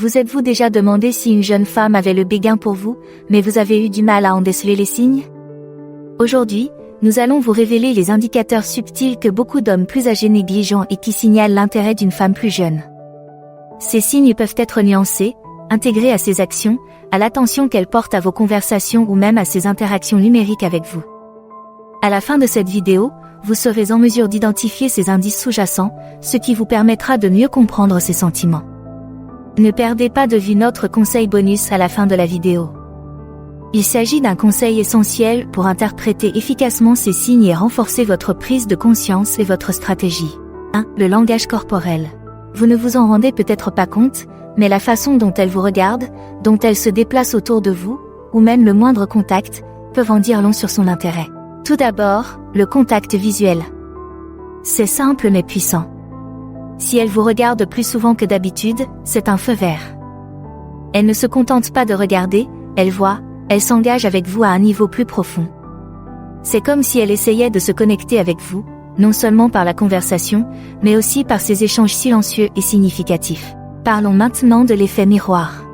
Vous êtes-vous déjà demandé si une jeune femme avait le béguin pour vous, mais vous avez eu du mal à en déceler les signes? Aujourd'hui, nous allons vous révéler les indicateurs subtils que beaucoup d'hommes plus âgés négligent et qui signalent l'intérêt d'une femme plus jeune. Ces signes peuvent être nuancés, intégrés à ses actions, à l'attention qu'elle porte à vos conversations ou même à ses interactions numériques avec vous. À la fin de cette vidéo, vous serez en mesure d'identifier ces indices sous-jacents, ce qui vous permettra de mieux comprendre ses sentiments. Ne perdez pas de vue notre conseil bonus à la fin de la vidéo. Il s'agit d'un conseil essentiel pour interpréter efficacement ces signes et renforcer votre prise de conscience et votre stratégie. 1. Le langage corporel. Vous ne vous en rendez peut-être pas compte, mais la façon dont elle vous regarde, dont elle se déplace autour de vous, ou même le moindre contact, peuvent en dire long sur son intérêt. Tout d'abord, le contact visuel. C'est simple mais puissant. Si elle vous regarde plus souvent que d'habitude, c'est un feu vert. Elle ne se contente pas de regarder, elle voit, elle s'engage avec vous à un niveau plus profond. C'est comme si elle essayait de se connecter avec vous, non seulement par la conversation, mais aussi par ces échanges silencieux et significatifs. Parlons maintenant de l'effet miroir.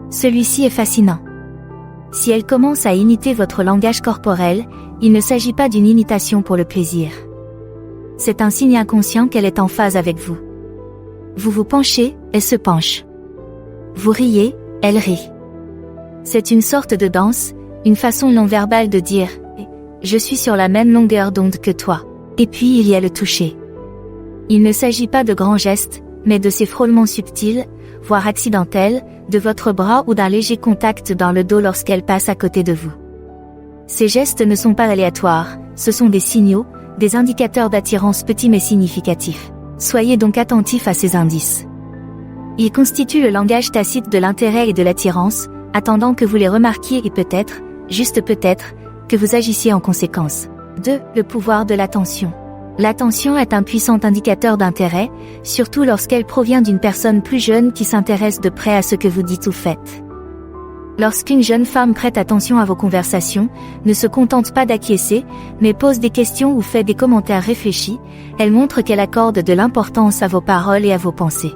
Celui-ci est fascinant. Si elle commence à imiter votre langage corporel, il ne s'agit pas d'une imitation pour le plaisir. C'est un signe inconscient qu'elle est en phase avec vous. Vous vous penchez, elle se penche. Vous riez, elle rit. C'est une sorte de danse, une façon non verbale de dire « Je suis sur la même longueur d'onde que toi ». Et puis il y a le toucher. Il ne s'agit pas de grands gestes, mais de ces frôlements subtils, voire accidentels, de votre bras ou d'un léger contact dans le dos lorsqu'elle passe à côté de vous. Ces gestes ne sont pas aléatoires, ce sont des signaux, des indicateurs d'attirance petits mais significatifs. Soyez donc attentifs à ces indices. Ils constituent le langage tacite de l'intérêt et de l'attirance, attendant que vous les remarquiez et peut-être, juste peut-être, que vous agissiez en conséquence. 2. Le pouvoir de l'attention. L'attention est un puissant indicateur d'intérêt, surtout lorsqu'elle provient d'une personne plus jeune qui s'intéresse de près à ce que vous dites ou faites. Lorsqu'une jeune femme prête attention à vos conversations, ne se contente pas d'acquiescer, mais pose des questions ou fait des commentaires réfléchis, elle montre qu'elle accorde de l'importance à vos paroles et à vos pensées.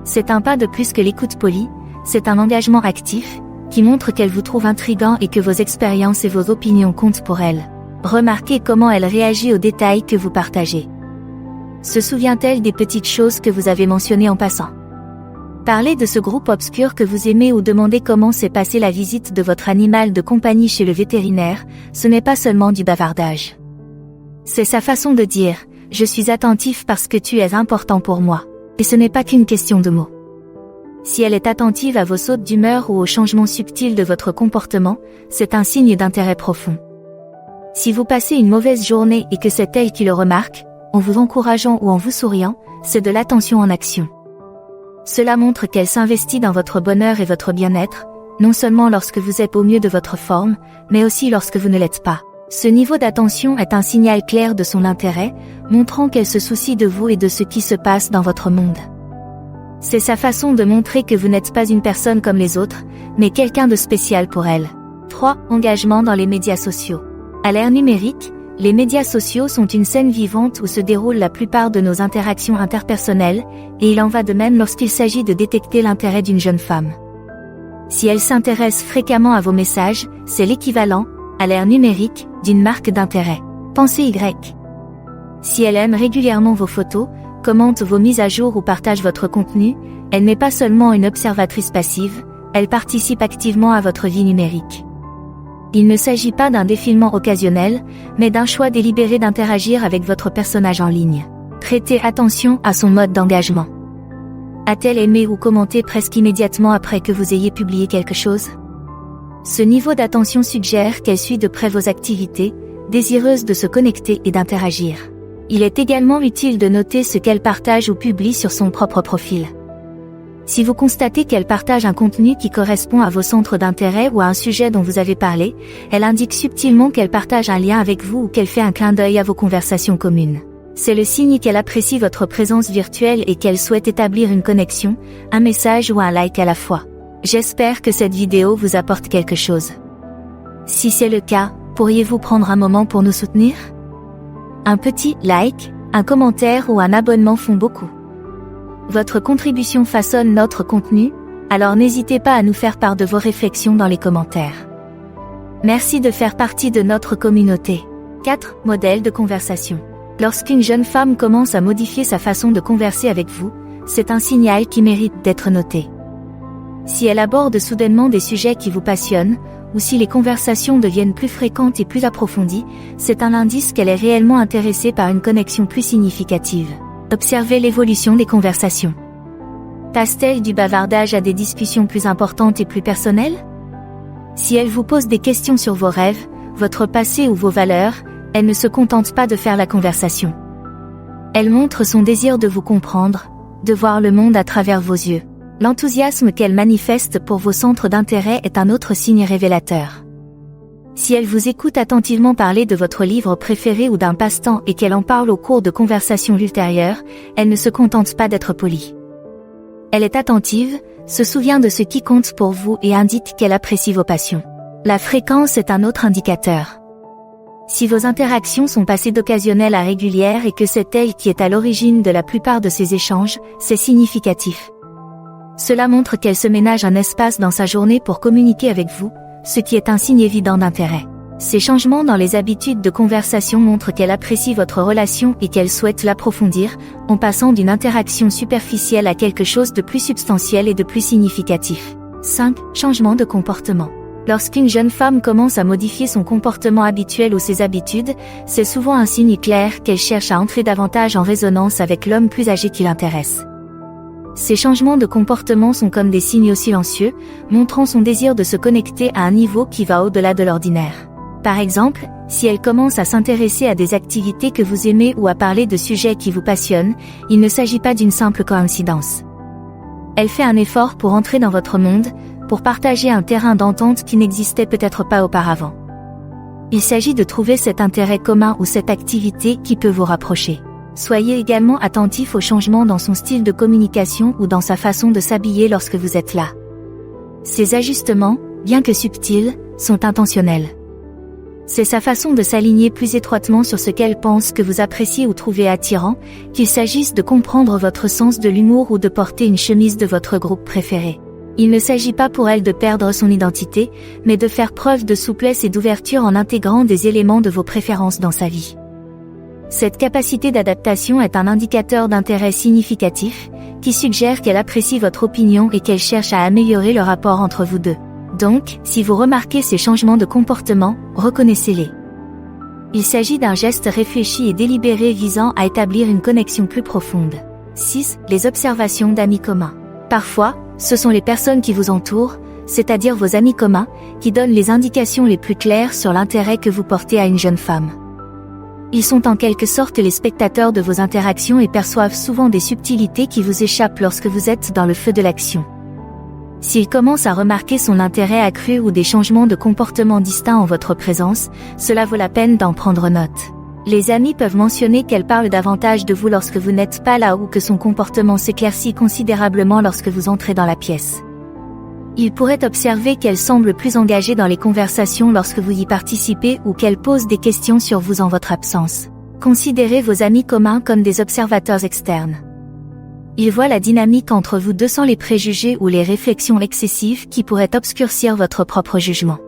C'est un pas de plus que l'écoute polie, c'est un engagement actif, qui montre qu'elle vous trouve intriguant et que vos expériences et vos opinions comptent pour elle. Remarquez comment elle réagit aux détails que vous partagez. Se souvient-elle des petites choses que vous avez mentionnées en passant? Parlez de ce groupe obscur que vous aimez ou demandez comment s'est passée la visite de votre animal de compagnie chez le vétérinaire, ce n'est pas seulement du bavardage. C'est sa façon de dire « Je suis attentif parce que tu es important pour moi ». Et ce n'est pas qu'une question de mots. Si elle est attentive à vos sautes d'humeur ou aux changements subtils de votre comportement, c'est un signe d'intérêt profond. Si vous passez une mauvaise journée et que c'est elle qui le remarque, en vous encourageant ou en vous souriant, c'est de l'attention en action. Cela montre qu'elle s'investit dans votre bonheur et votre bien-être, non seulement lorsque vous êtes au mieux de votre forme, mais aussi lorsque vous ne l'êtes pas. Ce niveau d'attention est un signal clair de son intérêt, montrant qu'elle se soucie de vous et de ce qui se passe dans votre monde. C'est sa façon de montrer que vous n'êtes pas une personne comme les autres, mais quelqu'un de spécial pour elle. 3. Engagement dans les médias sociaux. À l'ère numérique, les médias sociaux sont une scène vivante où se déroulent la plupart de nos interactions interpersonnelles, et il en va de même lorsqu'il s'agit de détecter l'intérêt d'une jeune femme. Si elle s'intéresse fréquemment à vos messages, c'est l'équivalent, à l'ère numérique, d'une marque d'intérêt. Pensez Y. Si elle aime régulièrement vos photos, commente vos mises à jour ou partage votre contenu, elle n'est pas seulement une observatrice passive, elle participe activement à votre vie numérique. Il ne s'agit pas d'un défilement occasionnel, mais d'un choix délibéré d'interagir avec votre personnage en ligne. Prêtez attention à son mode d'engagement. A-t-elle aimé ou commenté presque immédiatement après que vous ayez publié quelque chose? Ce niveau d'attention suggère qu'elle suit de près vos activités, désireuse de se connecter et d'interagir. Il est également utile de noter ce qu'elle partage ou publie sur son propre profil. Si vous constatez qu'elle partage un contenu qui correspond à vos centres d'intérêt ou à un sujet dont vous avez parlé, elle indique subtilement qu'elle partage un lien avec vous ou qu'elle fait un clin d'œil à vos conversations communes. C'est le signe qu'elle apprécie votre présence virtuelle et qu'elle souhaite établir une connexion, un message ou un like à la fois. J'espère que cette vidéo vous apporte quelque chose. Si c'est le cas, pourriez-vous prendre un moment pour nous soutenir? Un petit like, un commentaire ou un abonnement font beaucoup. Votre contribution façonne notre contenu, alors n'hésitez pas à nous faire part de vos réflexions dans les commentaires. Merci de faire partie de notre communauté. 4. Modèle de conversation. Lorsqu'une jeune femme commence à modifier sa façon de converser avec vous, c'est un signal qui mérite d'être noté. Si elle aborde soudainement des sujets qui vous passionnent, ou si les conversations deviennent plus fréquentes et plus approfondies, c'est un indice qu'elle est réellement intéressée par une connexion plus significative. Observez l'évolution des conversations. Passe-t-elle du bavardage à des discussions plus importantes et plus personnelles? Si elle vous pose des questions sur vos rêves, votre passé ou vos valeurs, elle ne se contente pas de faire la conversation. Elle montre son désir de vous comprendre, de voir le monde à travers vos yeux. L'enthousiasme qu'elle manifeste pour vos centres d'intérêt est un autre signe révélateur. Si elle vous écoute attentivement parler de votre livre préféré ou d'un passe-temps et qu'elle en parle au cours de conversations ultérieures, elle ne se contente pas d'être polie. Elle est attentive, se souvient de ce qui compte pour vous et indique qu'elle apprécie vos passions. La fréquence est un autre indicateur. Si vos interactions sont passées d'occasionnelles à régulières et que c'est elle qui est à l'origine de la plupart de ces échanges, c'est significatif. Cela montre qu'elle se ménage un espace dans sa journée pour communiquer avec vous, ce qui est un signe évident d'intérêt. Ces changements dans les habitudes de conversation montrent qu'elle apprécie votre relation et qu'elle souhaite l'approfondir, en passant d'une interaction superficielle à quelque chose de plus substantiel et de plus significatif. 5. Changement de comportement. Lorsqu'une jeune femme commence à modifier son comportement habituel ou ses habitudes, c'est souvent un signe clair qu'elle cherche à entrer davantage en résonance avec l'homme plus âgé qui l'intéresse. Ces changements de comportement sont comme des signaux silencieux, montrant son désir de se connecter à un niveau qui va au-delà de l'ordinaire. Par exemple, si elle commence à s'intéresser à des activités que vous aimez ou à parler de sujets qui vous passionnent, il ne s'agit pas d'une simple coïncidence. Elle fait un effort pour entrer dans votre monde, pour partager un terrain d'entente qui n'existait peut-être pas auparavant. Il s'agit de trouver cet intérêt commun ou cette activité qui peut vous rapprocher. Soyez également attentif aux changements dans son style de communication ou dans sa façon de s'habiller lorsque vous êtes là. Ces ajustements, bien que subtils, sont intentionnels. C'est sa façon de s'aligner plus étroitement sur ce qu'elle pense que vous appréciez ou trouvez attirant, qu'il s'agisse de comprendre votre sens de l'humour ou de porter une chemise de votre groupe préféré. Il ne s'agit pas pour elle de perdre son identité, mais de faire preuve de souplesse et d'ouverture en intégrant des éléments de vos préférences dans sa vie. Cette capacité d'adaptation est un indicateur d'intérêt significatif, qui suggère qu'elle apprécie votre opinion et qu'elle cherche à améliorer le rapport entre vous deux. Donc, si vous remarquez ces changements de comportement, reconnaissez-les. Il s'agit d'un geste réfléchi et délibéré visant à établir une connexion plus profonde. 6. Les observations d'amis communs. Parfois, ce sont les personnes qui vous entourent, c'est-à-dire vos amis communs, qui donnent les indications les plus claires sur l'intérêt que vous portez à une jeune femme. Ils sont en quelque sorte les spectateurs de vos interactions et perçoivent souvent des subtilités qui vous échappent lorsque vous êtes dans le feu de l'action. S'ils commencent à remarquer son intérêt accru ou des changements de comportement distincts en votre présence, cela vaut la peine d'en prendre note. Les amis peuvent mentionner qu'elle parle davantage de vous lorsque vous n'êtes pas là ou que son comportement s'éclaircit considérablement lorsque vous entrez dans la pièce. Ils pourraient observer qu'elle semble plus engagée dans les conversations lorsque vous y participez ou qu'elle pose des questions sur vous en votre absence. Considérez vos amis communs comme des observateurs externes. Ils voient la dynamique entre vous deux sans les préjugés ou les réflexions excessives qui pourraient obscurcir votre propre jugement.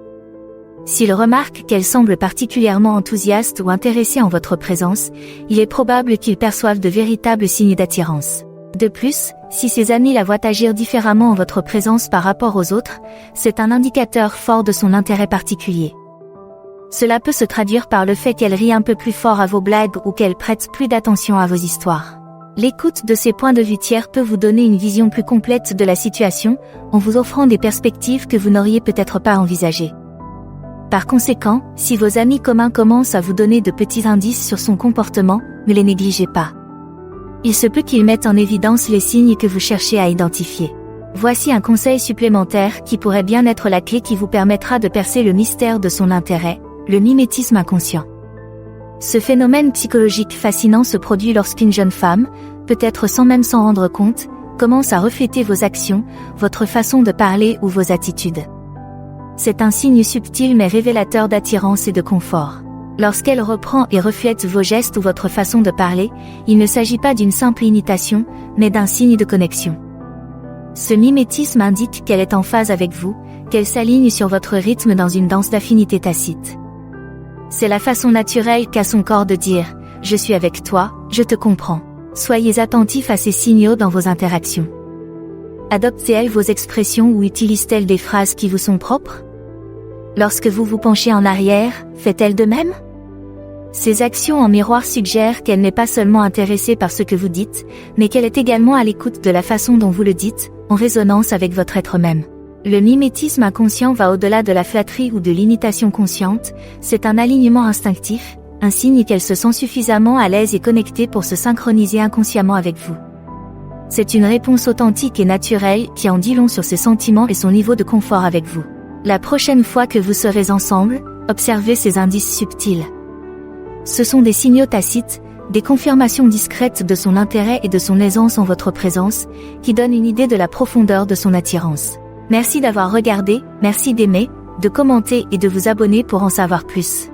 S'ils remarquent qu'elle semble particulièrement enthousiaste ou intéressée en votre présence, il est probable qu'ils perçoivent de véritables signes d'attirance. De plus, si ses amis la voient agir différemment en votre présence par rapport aux autres, c'est un indicateur fort de son intérêt particulier. Cela peut se traduire par le fait qu'elle rit un peu plus fort à vos blagues ou qu'elle prête plus d'attention à vos histoires. L'écoute de ces points de vue tiers peut vous donner une vision plus complète de la situation, en vous offrant des perspectives que vous n'auriez peut-être pas envisagées. Par conséquent, si vos amis communs commencent à vous donner de petits indices sur son comportement, ne les négligez pas. Il se peut qu'ils mettent en évidence les signes que vous cherchez à identifier. Voici un conseil supplémentaire qui pourrait bien être la clé qui vous permettra de percer le mystère de son intérêt, le mimétisme inconscient. Ce phénomène psychologique fascinant se produit lorsqu'une jeune femme, peut-être sans même s'en rendre compte, commence à refléter vos actions, votre façon de parler ou vos attitudes. C'est un signe subtil mais révélateur d'attirance et de confort. Lorsqu'elle reprend et reflète vos gestes ou votre façon de parler, il ne s'agit pas d'une simple imitation, mais d'un signe de connexion. Ce mimétisme indique qu'elle est en phase avec vous, qu'elle s'aligne sur votre rythme dans une danse d'affinité tacite. C'est la façon naturelle qu'a son corps de dire « Je suis avec toi, je te comprends ». Soyez attentifs à ces signaux dans vos interactions. Adopte-t-elle vos expressions ou utilise-t-elle des phrases qui vous sont propres? Lorsque vous vous penchez en arrière, fait-elle de même? Ces actions en miroir suggèrent qu'elle n'est pas seulement intéressée par ce que vous dites, mais qu'elle est également à l'écoute de la façon dont vous le dites, en résonance avec votre être même. Le mimétisme inconscient va au-delà de la flatterie ou de l'imitation consciente, c'est un alignement instinctif, un signe qu'elle se sent suffisamment à l'aise et connectée pour se synchroniser inconsciemment avec vous. C'est une réponse authentique et naturelle qui en dit long sur ses sentiments et son niveau de confort avec vous. La prochaine fois que vous serez ensemble, observez ces indices subtils. Ce sont des signaux tacites, des confirmations discrètes de son intérêt et de son aisance en votre présence, qui donnent une idée de la profondeur de son attirance. Merci d'avoir regardé, merci d'aimer, de commenter et de vous abonner pour en savoir plus.